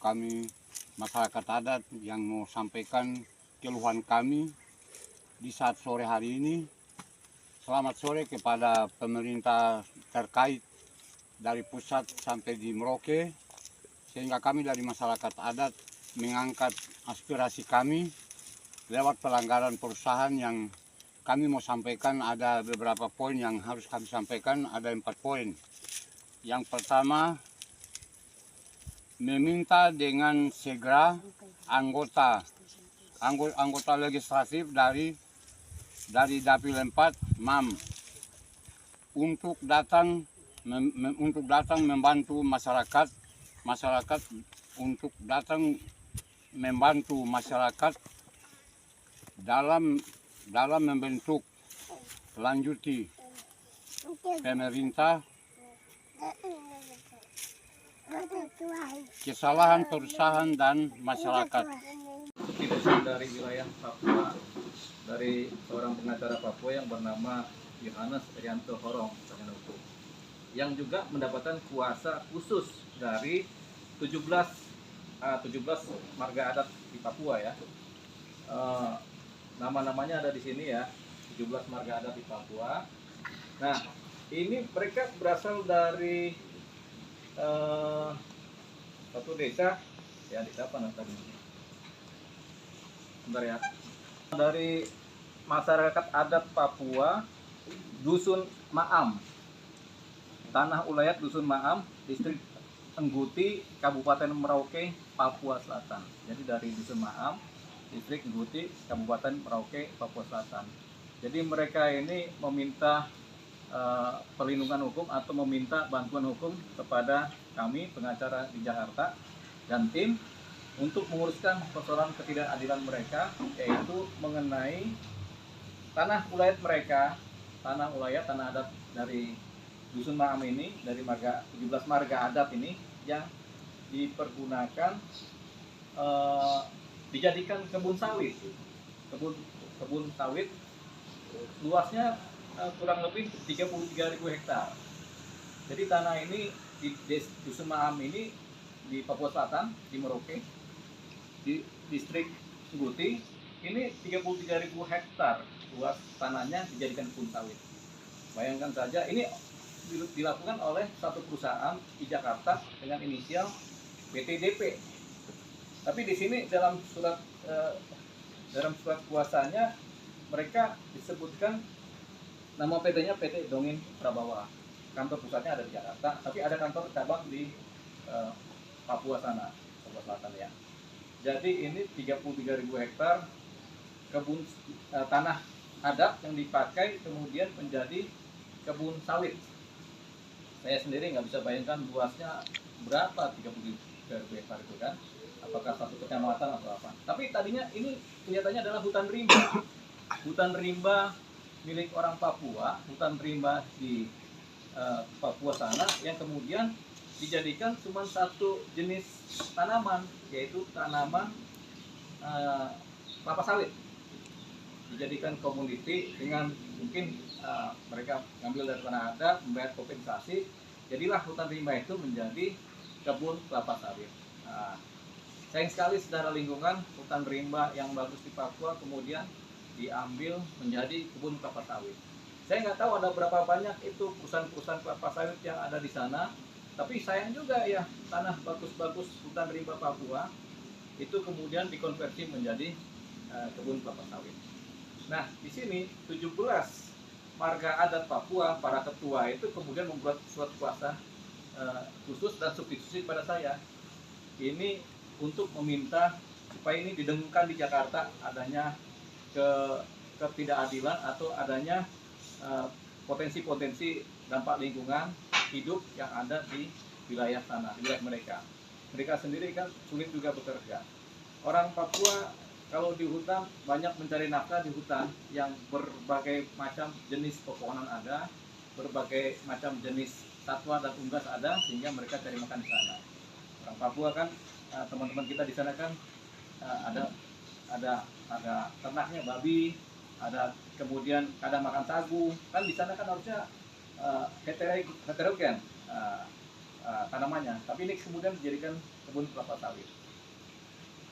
kami masyarakat adat yang mau sampaikan keluhan kami di saat sore hari ini. Selamat sore kepada pemerintah terkait dari pusat sampai di Merauke, sehingga kami dari masyarakat adat mengangkat aspirasi kami lewat pelanggaran perusahaan yang kami mau sampaikan. Ada beberapa poin yang harus kami sampaikan, ada 4 poin. Yang pertama, meminta dengan segera anggota legislatif dari Dapil 4 MAM untuk datang membantu masyarakat untuk datang membantu masyarakat dalam membentuk lanjuti pemerintah kesalahan perusahaan dan masyarakat. Petitum dari wilayah Papua dari seorang pengacara Papua yang bernama Yohanes Rianto Horong Hukum, yang juga mendapatkan kuasa khusus dari 17 marga adat di Papua ya. Nama-namanya ada di sini ya, 17 marga adat di Papua. Nah, ini mereka berasal dari satu desa, ya desa apa tadi? Bentar ya. Dari masyarakat adat Papua, Dusun Maam, Tanah Ulayat Dusun Maam, Distrik Engguti, Kabupaten Merauke, Papua Selatan. Jadi dari Dusun Maam, Distrik Engguti, Kabupaten Merauke, Papua Selatan. Jadi mereka ini meminta perlindungan hukum atau meminta bantuan hukum kepada kami pengacara di Jakarta dan tim untuk menguruskan persoalan ketidakadilan mereka, yaitu mengenai tanah ulayat mereka, tanah adat dari Dusun Maam ini, dari 17 marga adat ini yang dipergunakan dijadikan kebun sawit. Kebun sawit luasnya kurang lebih 33.000 hektar. Jadi tanah ini di Dusun Maam ini di Papua Selatan, di Merauke, di distrik Engguti, ini 33.000 hektar luas tanahnya dijadikan kebun sawit. Bayangkan saja, ini dilakukan oleh satu perusahaan di Jakarta dengan inisial BTDP. Tapi di sini dalam surat kuasanya mereka disebutkan nama PT-nya PT Dongin Prabawa. Kantor pusatnya ada di Jakarta, tapi ada kantor cabang di Papua sana, Papua Selatan ya. Jadi ini 33.000 hektar kebun tanah adat yang dipakai kemudian menjadi kebun sawit. Saya sendiri nggak bisa bayangkan luasnya berapa 33.000 hektar itu kan. Apakah satu kecamatan atau apa. Tapi tadinya ini kelihatannya adalah hutan rimba. Hutan rimba milik orang Papua, hutan rimba di Papua sana yang kemudian dijadikan cuma satu jenis tanaman, yaitu tanaman kelapa sawit. Dijadikan komoditi dengan mungkin mereka ngambil dari tanah adat, membayar kompensasi, jadilah hutan rimba itu menjadi kebun kelapa sawit. Sayang sekali secara lingkungan hutan rimba yang bagus di Papua kemudian diambil menjadi kebun kelapa sawit. Saya nggak tahu ada berapa banyak itu perusahaan-perusahaan kelapa sawit yang ada di sana, tapi sayang juga ya tanah bagus-bagus hutan rimba Papua itu kemudian dikonversi menjadi kebun kelapa sawit. Nah, di sini 17 marga adat Papua, para ketua itu kemudian membuat surat kuasa khusus dan substitusi pada saya. Ini untuk meminta supaya ini didengungkan di Jakarta adanya ketidakadilan atau adanya potensi-potensi dampak lingkungan hidup yang ada di wilayah sana, di wilayah mereka. Mereka sendiri kan sulit juga bekerja. Orang Papua kalau di hutan banyak mencari nafkah di hutan yang berbagai macam jenis pepohonan ada, berbagai macam jenis satwa dan unggas ada, sehingga mereka cari makan di sana. Orang Papua kan teman-teman kita di sana kan ada ternaknya babi, ada kemudian kadang makan sagu, kan di sana kan harusnya heterogen. tanamannya, tapi ini kemudian dijadikan kebun kelapa sawit.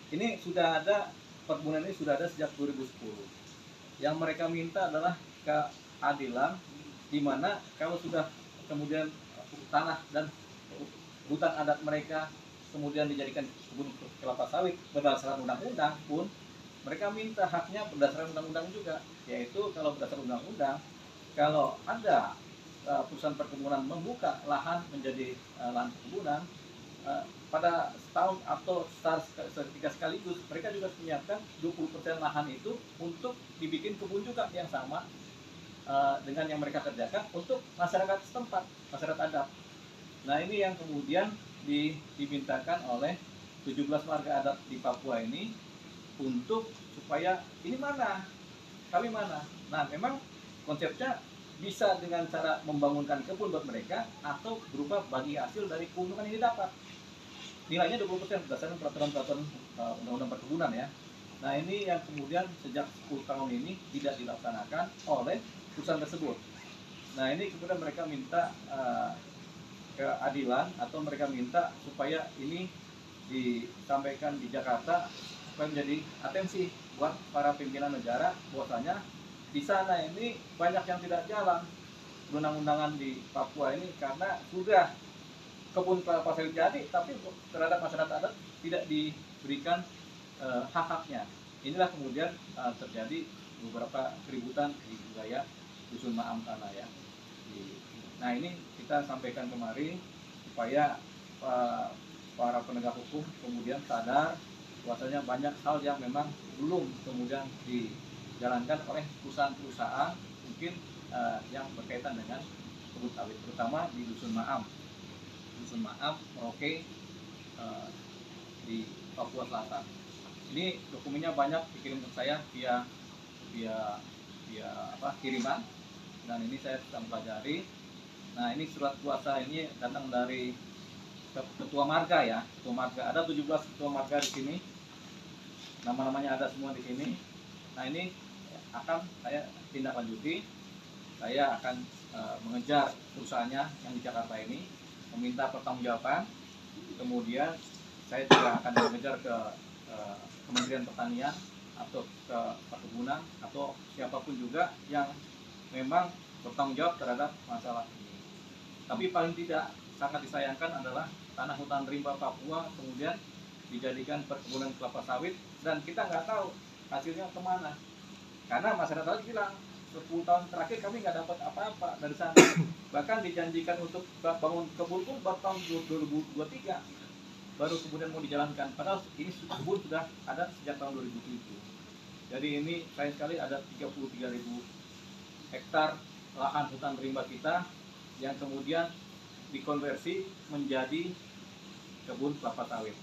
Ini sudah ada, perkebunan ini sudah ada sejak 2010. Yang mereka minta adalah keadilan, di mana kalau sudah kemudian tanah dan hutan adat mereka kemudian dijadikan kebun kelapa sawit berdasarkan undang-undang pun, mereka minta haknya berdasarkan undang-undang juga, yaitu kalau berdasarkan undang-undang, kalau ada perusahaan perkebunan membuka lahan menjadi lahan perkebunan, pada setahun atau seketika sekaligus, mereka juga menyiapkan 20% lahan itu untuk dibikin kebun juga yang sama dengan yang mereka kerjakan untuk masyarakat setempat, masyarakat adat. Nah, ini yang kemudian dimintakan oleh 17 warga adat di Papua ini untuk supaya ini mana, kami mana. Nah, memang konsepnya bisa dengan cara membangunkan kebun buat mereka atau berupa bagi hasil dari keuntungan yang didapat. Nilainya 20% berdasarkan peraturan-peraturan undang-undang perkebunan ya. Nah, ini yang kemudian sejak 10 tahun ini tidak dilaksanakan oleh perusahaan tersebut. Nah, ini kemudian mereka minta keadilan atau mereka minta supaya ini disampaikan di Jakarta supaya menjadi atensi buat para pimpinan negara bahwasanya di sana ini banyak yang tidak jalan undang-undangan di Papua ini karena sudah kebun kelapa sawit jadi tapi terhadap masyarakat adat tidak diberikan hak-haknya. Inilah kemudian terjadi beberapa keributan di wilayah Dusun Maam sana ya. Nah, ini kita sampaikan kemari supaya para penegak hukum kemudian sadar bahwasanya banyak hal yang memang belum kemudian dijalankan oleh perusahaan-perusahaan mungkin yang berkaitan dengan kebun sawit, terutama di Dusun Maam, Merauke, di Papua Selatan. Ini dokumennya banyak dikirim ke saya via kiriman, dan ini saya sedang pelajari. Nah, ini surat kuasa ini datang dari ketua marga ya, ketua marga. Ada 17 ketua marga di sini. Nama-namanya ada semua di sini. Nah, ini akan saya tindak lanjuti. Saya akan mengejar perusahaannya yang di Jakarta ini, meminta pertanggungjawaban. Kemudian saya juga akan mengejar ke Kementerian Pertanian atau ke perkebunan atau siapapun juga yang memang bertanggung jawab terhadap masalah ini. Tapi paling tidak sangat disayangkan adalah tanah hutan rimba Papua kemudian dijadikan perkebunan kelapa sawit dan kita nggak tahu hasilnya kemana. Karena masyarakat bilang 10 tahun terakhir kami nggak dapat apa-apa dari sana. Bahkan dijanjikan untuk bangun kebun pun baru tahun 2023 baru kemudian mau dijalankan. Padahal ini kebun sudah ada sejak tahun 2007. Jadi ini sayang sekali ada 33.000 hektar lahan hutan rimba kita yang kemudian dikonversi menjadi kebun kelapa sawit.